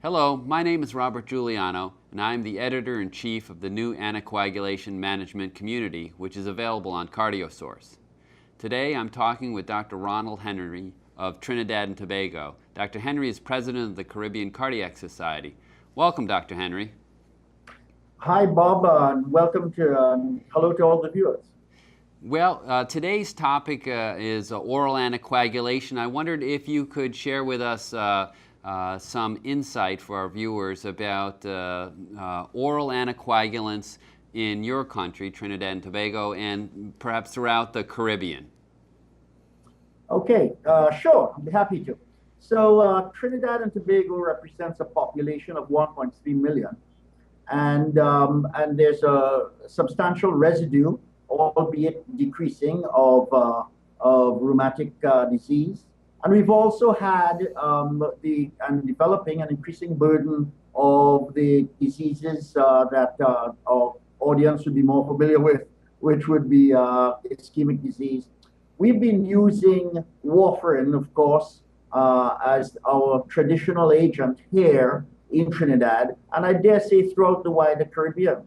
Hello, my name is Robert Giuliano, and I am the editor-in-chief of the new Anticoagulation Management Community, which is available on CardioSource. Today I'm talking with Dr. Ronald Henry of Trinidad and Tobago. Dr. Henry is president of the Caribbean Cardiac Society. Welcome, Dr. Henry. Hi, Bob, and welcome to, hello to all the viewers. Well, today's topic is oral anticoagulation. I wondered if you could share with us some insight for our viewers about oral anticoagulants in your country, Trinidad and Tobago, and perhaps throughout the Caribbean. Okay, sure, I'd be happy to. So Trinidad and Tobago represents a population of 1.3 million, and there's a substantial residue, albeit decreasing, of rheumatic disease. And we've also had developing an increasing burden of the diseases that our audience would be more familiar with, which would be ischemic disease. We've been using warfarin, of course, as our traditional agent here in Trinidad, and I dare say throughout the wider Caribbean.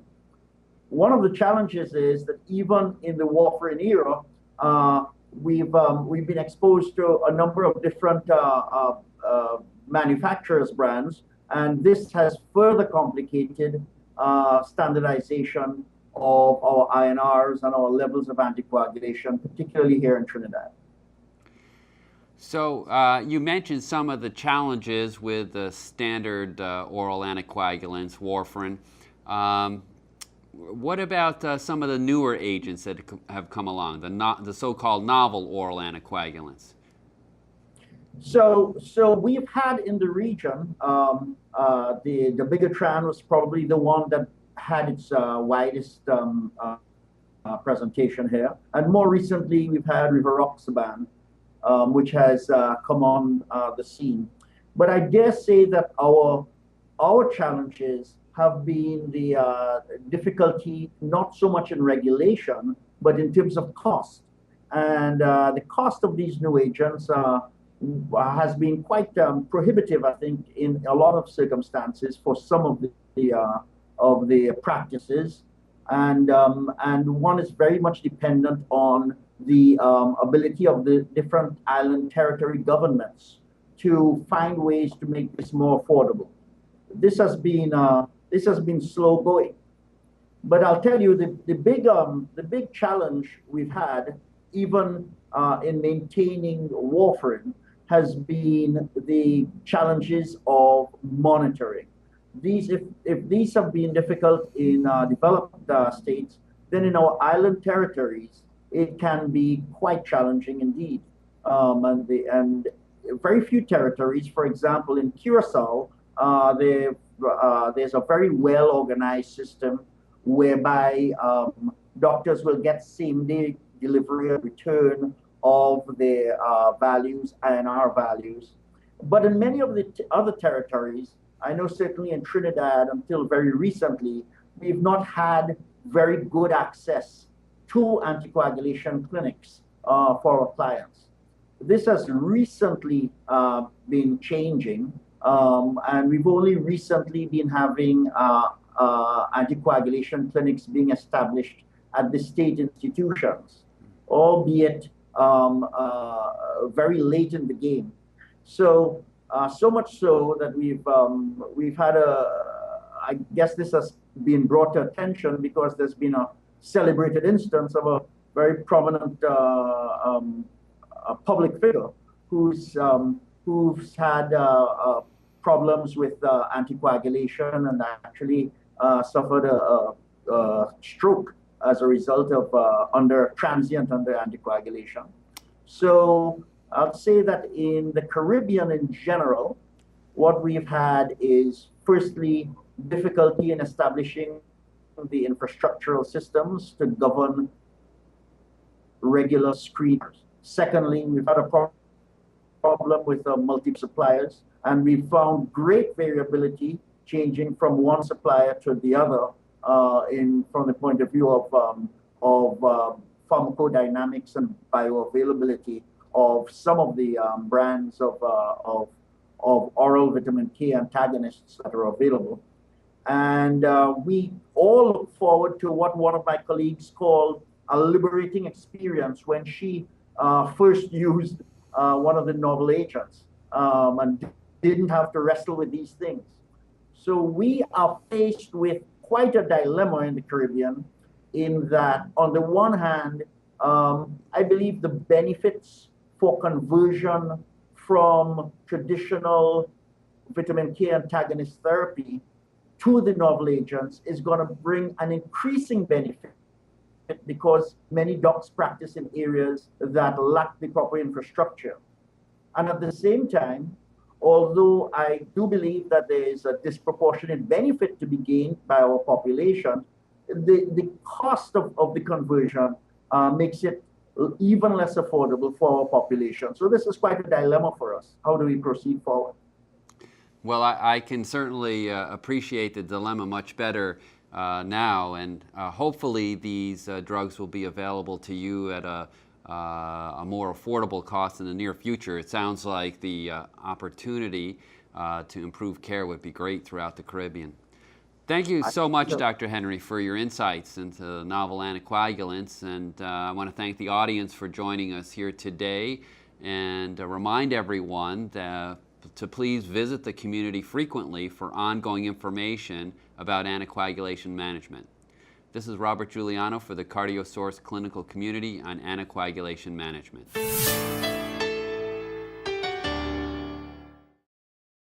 One of the challenges is that even in the warfarin era, we've been exposed to a number of different manufacturers' brands, and this has further complicated standardization of our INRs and our levels of anticoagulation, particularly here in Trinidad. So you mentioned some of the challenges with the standard oral anticoagulants, warfarin. What about some of the newer agents that have come along, the so-called novel oral anticoagulants? So we've had in the region, the Bigatran was probably the one that had its widest presentation here. And more recently, we've had rivaroxaban, which has come on the scene. But I dare say that our challenges have been the difficulty, not so much in regulation, but in terms of cost. And the cost of these new agents has been quite prohibitive, I think, in a lot of circumstances for some of the practices. And one is very much dependent on the ability of the different island territory governments to find ways to make this more affordable. This has been slow going, but I'll tell you the big challenge we've had, even in maintaining warfarin, has been the challenges of monitoring. If these have been difficult in developed states, then in our island territories it can be quite challenging indeed. And very few territories, for example, in Curacao, there's a very well organized system whereby doctors will get same-day delivery and return of their values, INR values. But in many of the other territories, I know certainly in Trinidad until very recently, we've not had very good access to anticoagulation clinics for our clients. This has recently been changing. And we've only recently been having anticoagulation clinics being established at the state institutions, albeit very late in the game. So much so that we've had I guess this has been brought to attention because there's been a celebrated instance of a very prominent public figure who's had problems with anticoagulation and actually suffered a stroke as a result of transient under anticoagulation. So I'd say that in the Caribbean in general, what we've had is firstly difficulty in establishing the infrastructural systems to govern regular screeners. Secondly, we've had a problem with multi-suppliers, and we found great variability changing from one supplier to the other from the point of view of pharmacodynamics and bioavailability of some of the brands of of oral vitamin K antagonists that are available. And we all look forward to what one of my colleagues called a liberating experience when she first used one of the novel agents and didn't have to wrestle with these things. So we are faced with quite a dilemma in the Caribbean in that, on the one hand, I believe the benefits for conversion from traditional vitamin K antagonist therapy to the novel agents is going to bring an increasing benefit because many docs practice in areas that lack the proper infrastructure. And at the same time, although I do believe that there is a disproportionate benefit to be gained by our population, the cost of the conversion makes it even less affordable for our population. So this is quite a dilemma for us. How do we proceed forward? Well, I can certainly appreciate the dilemma much better now, and hopefully these drugs will be available to you at a more affordable cost in the near future. It sounds like the opportunity to improve care would be great throughout the Caribbean. Thank you so much, Dr. Henry, for your insights into novel anticoagulants, and I want to thank the audience for joining us here today, and remind everyone that to please visit the community frequently for ongoing information about anticoagulation management. This is Robert Giuliano for the CardioSource Clinical Community on Anticoagulation Management.